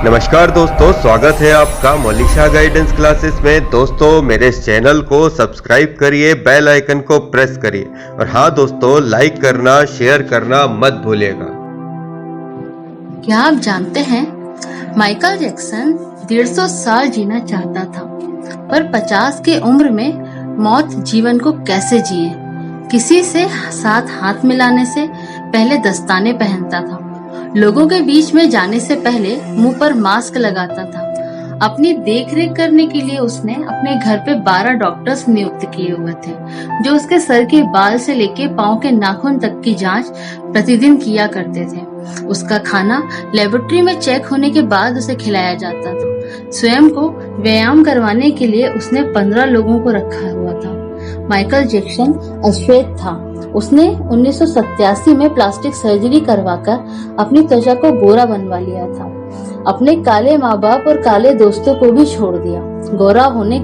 नमस्कार दोस्तों, स्वागत है आपका मौलिक शाह गाइडेंस क्लासेस में। दोस्तों मेरे इस चैनल को सब्सक्राइब करिए, बेल आइकन को प्रेस करिए और हाँ दोस्तों, लाइक करना शेयर करना मत भूलिएगा। क्या आप जानते हैं माइकल जैक्सन 150 साल जीना चाहता था, पर 50 के उम्र में मौत जीवन को कैसे जिए। किसी से साथ हाथ मिलाने से पहले दस्ताने पहनता था, लोगों के बीच में जाने से पहले मुंह पर मास्क लगाता था। अपनी देखरेख करने के लिए उसने अपने घर पे 12 डॉक्टर्स नियुक्त किए हुए थे, जो उसके सर के बाल से लेके पांव के नाखून तक की जांच प्रतिदिन किया करते थे। उसका खाना लेबोरेटरी में चेक होने के बाद उसे खिलाया जाता था। स्वयं को व्यायाम करवाने के लिए उसने 15 लोगों को रखा हुआ था। माइकल जैक्सन अश्वेत था। उसने 1987 में प्लास्टिक सर्जरी करवाकर अपनी त्वचा को गोरा बनवा लिया था। अपने काले माँ बाप और काले दोस्तों को भी छोड़ दिया। गोरा होने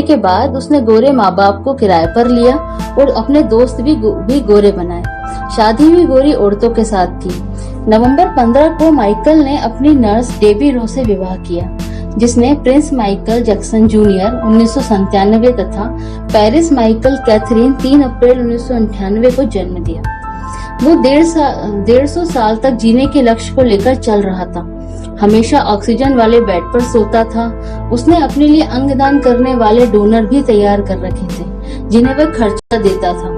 के बाद उसने गोरे माँ बाप को किराए पर लिया और अपने दोस्त भी गोरे बनाए। शादी भी गोरी औरतों के साथ की। नवंबर 15 को माइकल ने अपनी नर्स डेबी रो से विवाह किया, जिसने प्रिंस माइकल जैक्सन जूनियर 1997 तथा पेरिस माइकल कैथरीन 3 अप्रैल 1998 को जन्म दिया। वो 150 साल तक जीने के लक्ष्य को लेकर चल रहा था। हमेशा ऑक्सीजन वाले बेड पर सोता था। उसने अपने लिए अंगदान करने वाले डोनर भी तैयार कर रखे थे, जिन्हें वह खर्चा देता था,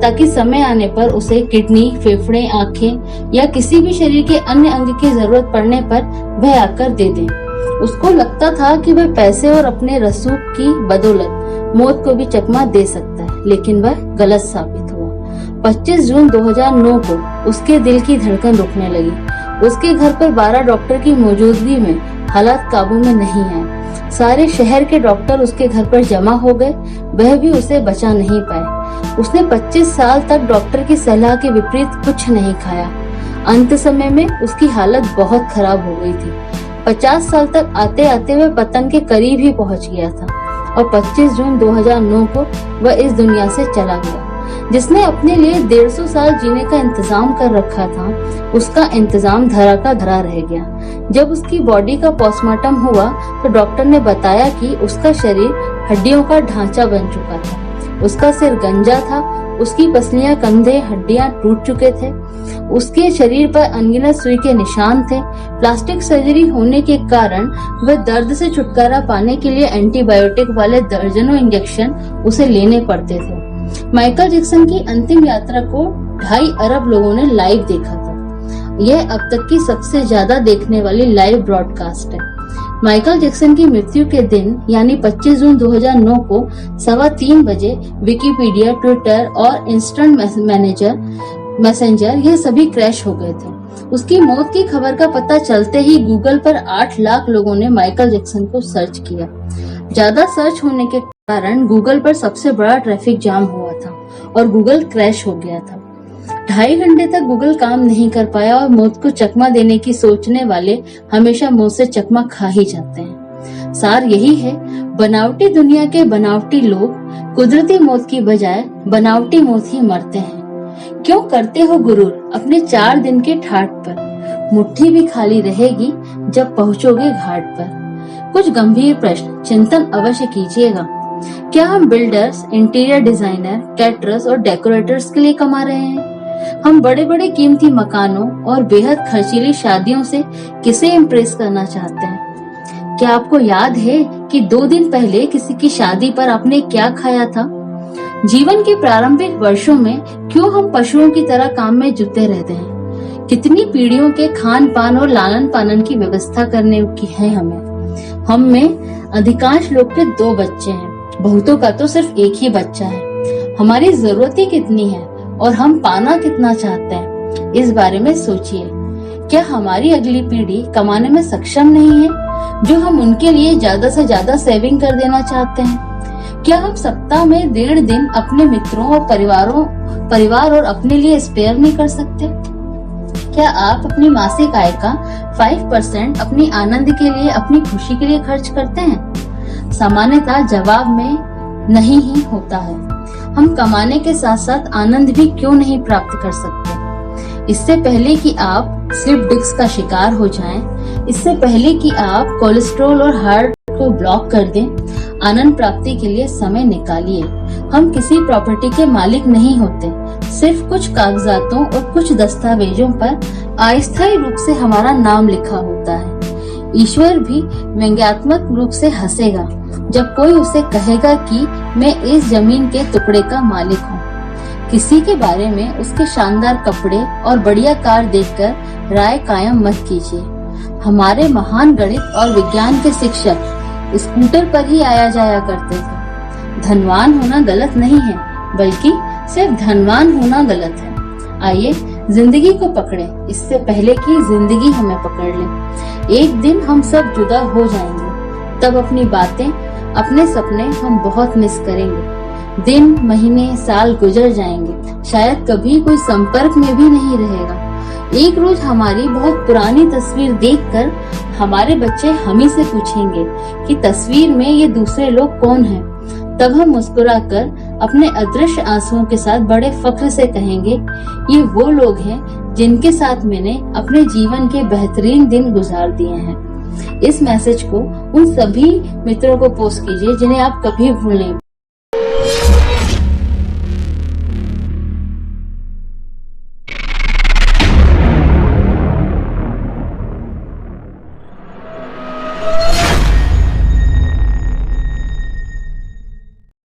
ताकि समय आने पर उसे किडनी, फेफड़े, आंखें या किसी भी शरीर के अन्य अंग की जरूरत पड़ने पर वह आकर दे दे। उसको लगता था कि वह पैसे और अपने रसूख की बदौलत मौत को भी चकमा दे सकता है, लेकिन वह गलत साबित हुआ। 25 जून 2009 को उसके दिल की धड़कन रुकने लगी। उसके घर पर 12 डॉक्टर की मौजूदगी में हालात काबू में नहीं आए। सारे शहर के डॉक्टर उसके घर पर जमा हो गए, वह भी उसे बचा नहीं पाए। उसने 25 साल तक डॉक्टर की सलाह के विपरीत कुछ नहीं खाया। अंत समय में उसकी हालत बहुत खराब हो गई थी। 50 साल तक आते आते वह पतन के करीब ही पहुंच गया था और 25 जून 2009 को वह इस दुनिया से चला गया। जिसने अपने लिए 150 साल जीने का इंतजाम कर रखा था, उसका इंतजाम धरा का धरा रह गया। जब उसकी बॉडी का पोस्टमार्टम हुआ तो डॉक्टर ने बताया कि उसका शरीर हड्डियों का ढांचा बन चुका था। उसका सिर गंजा था, उसकी पसलियां, कंधे, हड्डियां टूट चुके थे। उसके शरीर पर अनगिनत सुई के निशान थे। प्लास्टिक सर्जरी होने के कारण वह दर्द से छुटकारा पाने के लिए एंटीबायोटिक वाले दर्जनों इंजेक्शन उसे लेने पड़ते थे। माइकल जैक्सन की अंतिम यात्रा को 2.5 अरब लोगों ने लाइव देखा था। यह अब तक की सबसे ज्यादा देखने वाली लाइव ब्रॉडकास्ट है। माइकल जैक्सन की मृत्यु के दिन यानी 25 जून 2009 को 3:15 बजे विकिपीडिया, ट्विटर और इंस्टेंट मैसेंजर यह सभी क्रैश हो गए थे। उसकी मौत की खबर का पता चलते ही गूगल पर 8 लाख लोगों ने माइकल जैक्सन को सर्च किया। ज्यादा सर्च होने के कारण गूगल पर सबसे बड़ा ट्रैफिक जाम हुआ था और गूगल क्रैश हो गया था। 2.5 घंटे तक गूगल काम नहीं कर पाया और मौत को चकमा देने की सोचने वाले हमेशा मौत से चकमा खा ही जाते हैं। सार यही है, बनावटी दुनिया के बनावटी लोग कुदरती मौत की बजाय बनावटी मौत ही मरते हैं। क्यों करते हो गुरूर अपने 4 दिन के ठाट पर? मुट्ठी भी खाली रहेगी जब पहुंचोगे घाट पर। कुछ गंभीर प्रश्न चिंतन अवश्य कीजिएगा। क्या हम बिल्डर्स, इंटीरियर डिजाइनर, कैटरर्स और डेकोरेटर्स के लिए कमा रहे हैं? हम बड़े बड़े कीमती मकानों और बेहद खर्चीली शादियों से किसे इम्प्रेस करना चाहते हैं? क्या आपको याद है कि 2 दिन पहले किसी की शादी पर आपने क्या खाया था? जीवन के प्रारंभिक वर्षों में क्यों हम पशुओं की तरह काम में जुटे रहते हैं? कितनी पीढ़ियों के खान पान और लालन पालन की व्यवस्था करने की है हमें। हम में अधिकांश लोग के 2 बच्चे हैं, बहुतों का तो सिर्फ एक ही बच्चा है। हमारी जरूरतें कितनी है और हम पाना कितना चाहते हैं, इस बारे में सोचिए। क्या हमारी अगली पीढ़ी कमाने में सक्षम नहीं है, जो हम उनके लिए ज्यादा से ज्यादा सेविंग कर देना चाहते हैं? क्या हम सप्ताह में 1.5 दिन अपने मित्रों और परिवार और अपने लिए स्पेयर नहीं कर सकते? क्या आप अपनी मासिक आय का 5% अपनी आनंद के लिए, अपनी खुशी के लिए खर्च करते हैं? सामान्यतः जवाब में नहीं ही होता है। हम कमाने के साथ साथ आनंद भी क्यों नहीं प्राप्त कर सकते? इससे पहले कि आप स्लिप डिस्क का शिकार हो जाएं, इससे पहले कि आप कोलेस्ट्रॉल और हार्ट को ब्लॉक कर दें, आनंद प्राप्ति के लिए समय निकालिए। हम किसी प्रॉपर्टी के मालिक नहीं होते, सिर्फ कुछ कागजातों और कुछ दस्तावेजों पर अस्थायी रूप से हमारा नाम लिखा होता है। ईश्वर भी व्यंग्यात्मक रूप से हंसेगा जब कोई उसे कहेगा कि मैं इस जमीन के टुकड़े का मालिक हूँ। किसी के बारे में उसके शानदार कपड़े और बढ़िया कार देखकर राय कायम मत कीजिए। हमारे महान गणित और विज्ञान के शिक्षक स्कूटर पर ही आया जाया करते थे। धनवान होना गलत नहीं है, बल्कि सिर्फ धनवान होना गलत है। आइए जिंदगी को पकड़े इससे पहले कि जिंदगी हमें पकड़ ले। एक दिन हम सब जुदा हो जाएंगे, तब अपनी बातें, अपने सपने हम बहुत मिस करेंगे। दिन, महीने, साल गुजर जाएंगे, शायद कभी कोई संपर्क में भी नहीं रहेगा। एक रोज हमारी बहुत पुरानी तस्वीर देखकर हमारे बच्चे हम ही से पूछेंगे कि तस्वीर में ये दूसरे लोग कौन हैं। तब हम मुस्कुराकर अपने अदृश्य आंसुओं के साथ बड़े फख्र से कहेंगे, ये वो लोग हैं जिनके साथ मैंने अपने जीवन के बेहतरीन दिन गुजार दिए हैं। इस मैसेज को उन सभी मित्रों को पोस्ट कीजिए जिन्हें आप कभी भूल नहीं